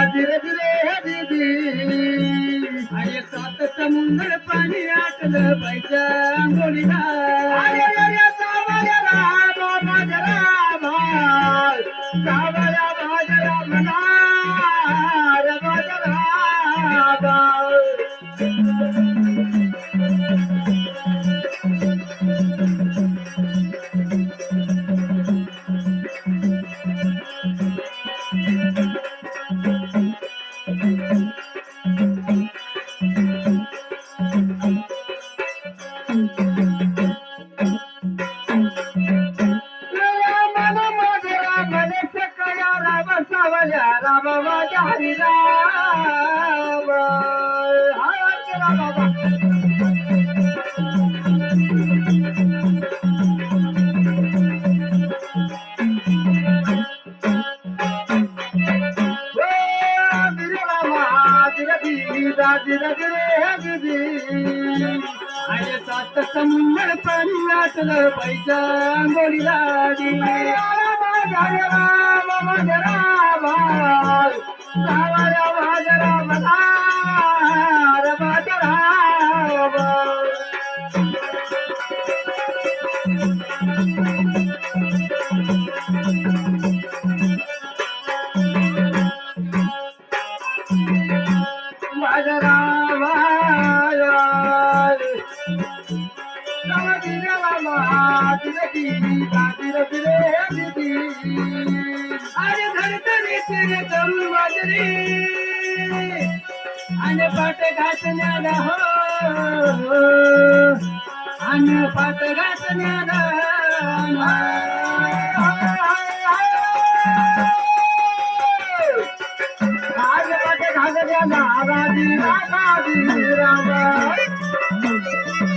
धीरे धीरे दीदी आणि सात समुंदर पाणी आटलं पाहिजे आंघोळीला हरी राम बाबा आणि सात समुंदर पाणी वाटलं पाहिजे आंघोळीला अरे धरतरी तेरे दम बाजरी आणि पाट घातण्याला हो आणि पाट घातण्याला आज पाट घातल्याला राजी रामा